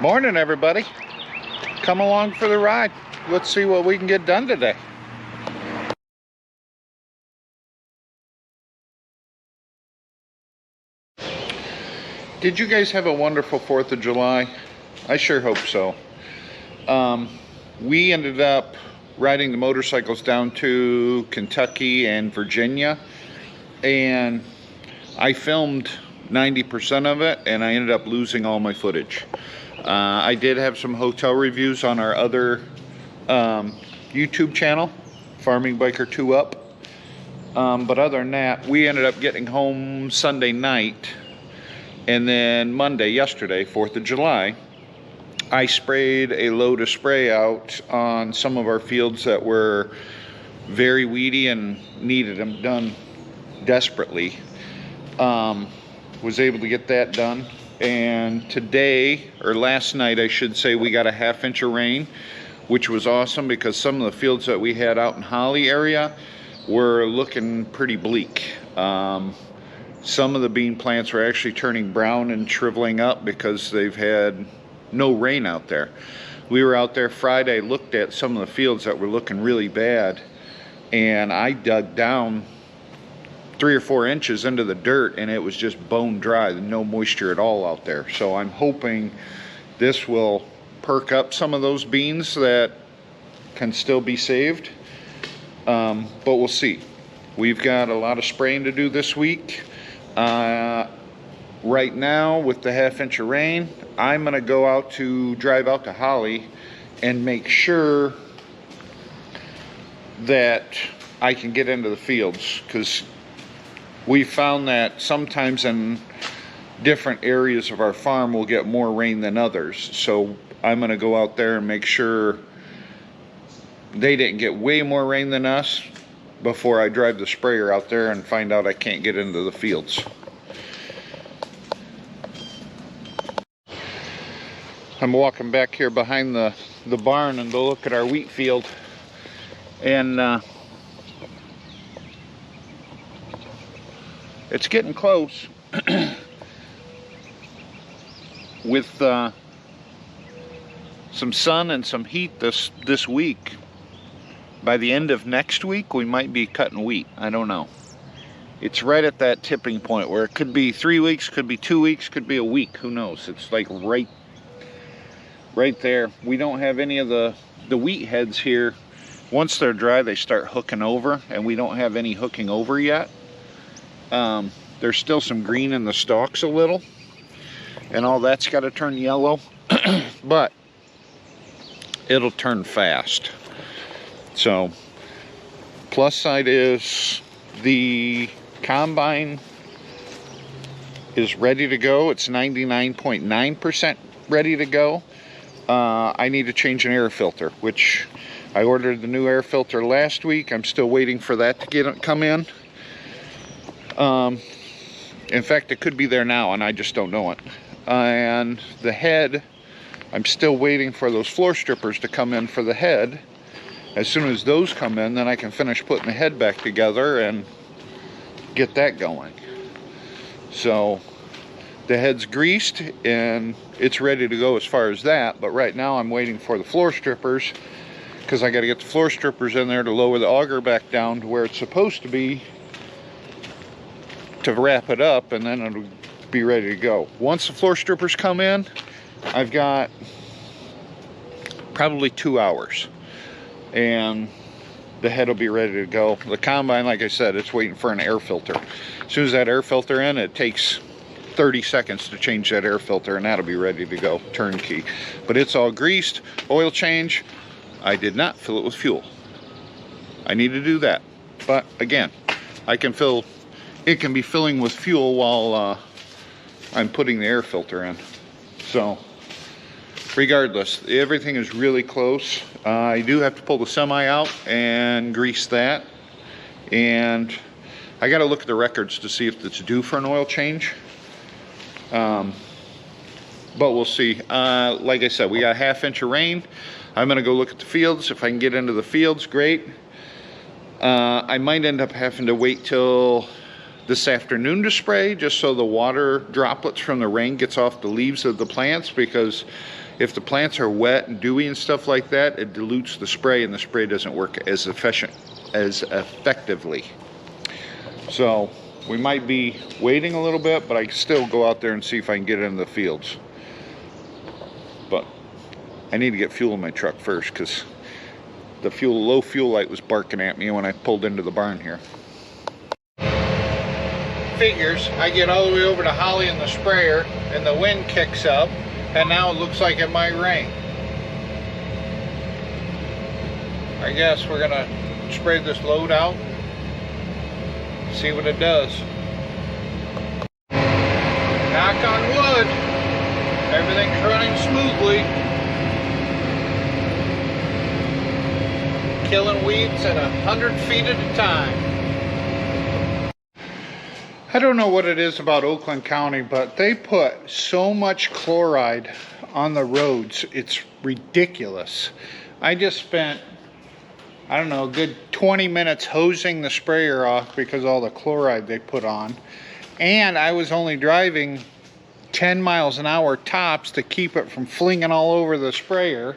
Morning, everybody. Come along for the ride. Let's see what we can get done today. Did you guys have a wonderful 4th of July? I sure hope so. We ended up riding the motorcycles down to Kentucky and Virginia, and I filmed 90% of it, and I ended up losing all my footage. I did have some hotel reviews on our other YouTube channel, Farming Biker 2 Up. But other than that, we ended up getting home Sunday night, and then Monday, yesterday, 4th of July, I sprayed a load of spray out on some of our fields that were very weedy and needed them done desperately. Was able to get that done. And today, or last night I should say, we got a ½ inch of rain, which was awesome because some of the fields that we had out in Holly area were looking pretty bleak. Some of the bean plants were actually turning brown and shriveling up because they've had no rain out there. We were out there Friday, looked at some of the fields that were looking really bad, and I dug down 3 or 4 inches into the dirt, and it was just bone dry, no moisture at all out there. So I'm hoping this will perk up some of those beans that can still be saved, but we'll see. We've got a lot of spraying to do this week. Right now, with the ½ inch of rain, I'm gonna go out to drive out to Holly and make sure that I can get into the fields, because we found that sometimes in different areas of our farm we'll get more rain than others. So I'm gonna go out there and make sure they didn't get way more rain than us before I drive the sprayer out there and find out I can't get into the fields. I'm walking back here behind the barn and to look at our wheat field, and it's getting close. With some sun and some heat this week, by the end of next week we might be cutting wheat. I don't know. It's right at that tipping point where it could be 3 weeks, could be 2 weeks, could be a week, who knows. It's like right there. We don't have any of the wheat heads here. Once they're dry, they start hooking over, and we don't have any hooking over yet. There's still some green in the stalks a little, and all that's got to turn yellow, but it'll turn fast. So, plus side is the combine is ready to go. It's 99.9% ready to go. I need to change an air filter, which I ordered the new air filter last week. I'm still waiting for that to come in. In fact, it could be there now, and I just don't know it. And the head, I'm still waiting for those floor strippers to come in for the head. As soon as those come in, then I can finish putting the head back together and get that going. So the head's greased and it's ready to go as far as that, but right now I'm waiting for the floor strippers, because I got to get the floor strippers in there to lower the auger back down to where it's supposed to be to wrap it up, and then it'll be ready to go. Once the floor strippers come in, I've got probably 2 hours and the head will be ready to go. The combine, like I said, it's waiting for an air filter. As soon as that air filter in, it takes 30 seconds to change that air filter, and that'll be ready to go, turnkey. But it's all greased. Oil change, I did not fill it with fuel. I need to do that, but again, it can be filling with fuel while I'm putting the air filter in. So regardless, everything is really close. I do have to pull the semi out and grease that, and I got to look at the records to see if it's due for an oil change. But we'll see. Like I said, we got a ½ inch of rain. I'm gonna go look at the fields. If I can get into the fields, great. I might end up having to wait till this afternoon to spray, just so the water droplets from the rain gets off the leaves of the plants, because if the plants are wet and dewy and stuff like that, it dilutes the spray and the spray doesn't work as effectively. So we might be waiting a little bit, but I can still go out there and see if I can get into the fields. But I need to get fuel in my truck first, because the low fuel light was barking at me when I pulled into the barn here. Figures, I get all the way over to Holly in the sprayer and the wind kicks up, and now it looks like it might rain. I guess we're gonna spray this load out, see what it does. Knock on wood, everything's running smoothly. Killing weeds at 100 feet at a time. I don't know what it is about Oakland County, but they put so much chloride on the roads, it's ridiculous. I just spent, I don't know, a good 20 minutes hosing the sprayer off because of all the chloride they put on. And I was only driving 10 miles an hour tops to keep it from flinging all over the sprayer.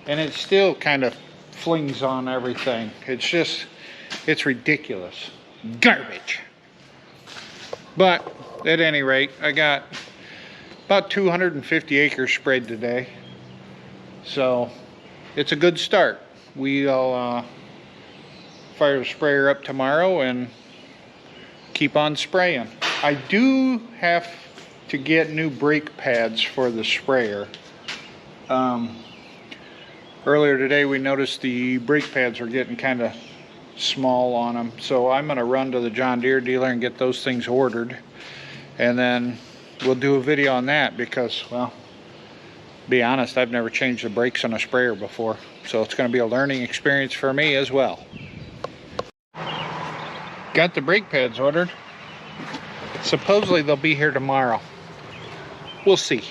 And it still kind of flings on everything. It's ridiculous. Garbage. But at any rate, I got about 250 acres sprayed today. So it's a good start. We'll fire the sprayer up tomorrow and keep on spraying. I do have to get new brake pads for the sprayer. Earlier today we noticed the brake pads were getting kind of small on them, so I'm going to run to the John Deere dealer and get those things ordered, and then we'll do a video on that, because, well, be honest, I've never changed the brakes on a sprayer before, so it's going to be a learning experience for me as well. Got the brake pads ordered. Supposedly they'll be here tomorrow. We'll see.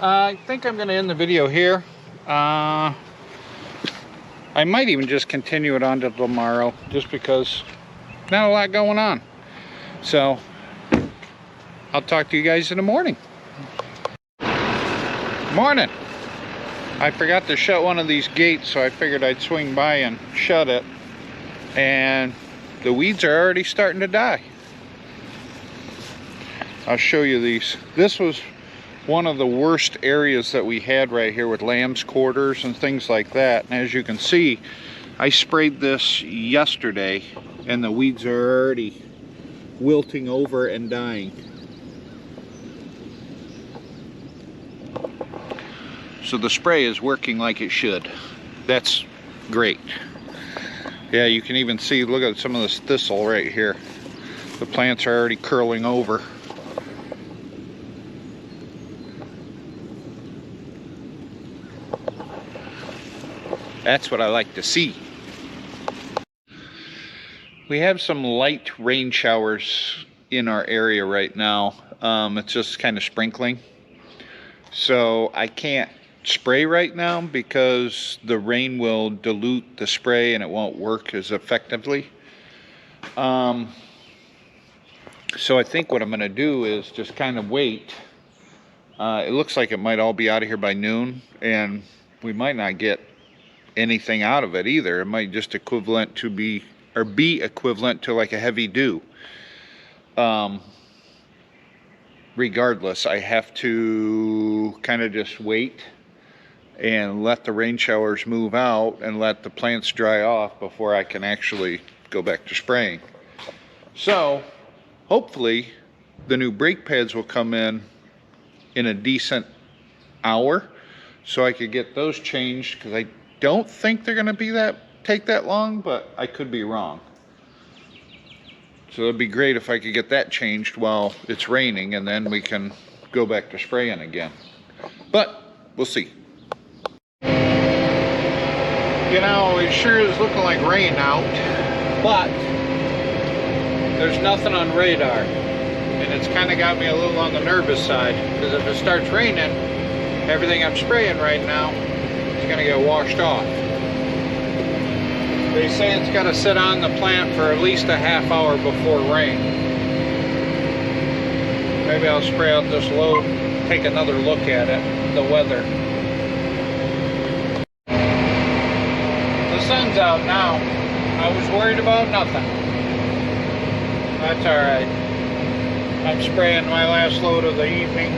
I think I'm going to end the video here. I might even just continue it on to tomorrow, just because not a lot going on. So I'll talk to you guys in the morning. Morning. I forgot to shut one of these gates, so I figured I'd swing by and shut it. And the weeds are already starting to die. I'll show you these. This was one of the worst areas that we had right here with lamb's quarters and things like that. And as you can see, I sprayed this yesterday and the weeds are already wilting over and dying. So the spray is working like it should. That's great. Yeah, you can even see, look at some of this thistle right here. The plants are already curling over. That's what I like to see. We have some light rain showers in our area right now. It's just kind of sprinkling. So I can't spray right now because the rain will dilute the spray and it won't work as effectively. So I think what I'm going to do is just kind of wait. It looks like it might all be out of here by noon, and we might not get anything out of it either. It might just be equivalent to like a heavy dew. Regardless, I have to kind of just wait and let the rain showers move out and let the plants dry off before I can actually go back to spraying. So hopefully the new brake pads will come in a decent hour so I could get those changed, because I don't think they're going to take that long, but I could be wrong. So it'd be great if I could get that changed while it's raining, and then we can go back to spraying again. But we'll see. You know, it sure is looking like rain out, but there's nothing on radar, and it's kind of got me a little on the nervous side, because if it starts raining, everything I'm spraying right now is going to get washed off. They say it's got to sit on the plant for at least a half hour before rain. Maybe I'll spray out this load, take another look at it, the weather. The sun's out now. I was worried about nothing. That's alright. I'm spraying my last load of the evening.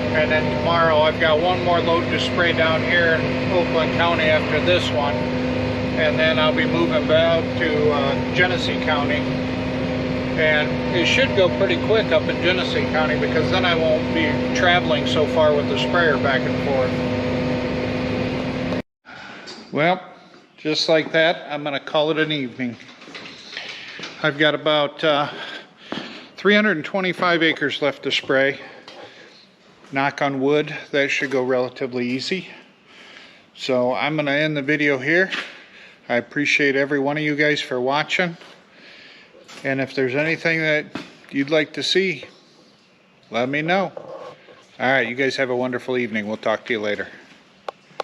And then tomorrow I've got one more load to spray down here in Oakland County after this one. And then I'll be moving back to Genesee County. And it should go pretty quick up in Genesee County because then I won't be traveling so far with the sprayer back and forth. Well, just like that, I'm going to call it an evening. I've got about 325 acres left to spray. Knock on wood, that should go relatively easy. So I'm going to end the video here. I appreciate every one of you guys for watching. And if there's anything that you'd like to see, let me know. All right, you guys have a wonderful evening. We'll talk to you later.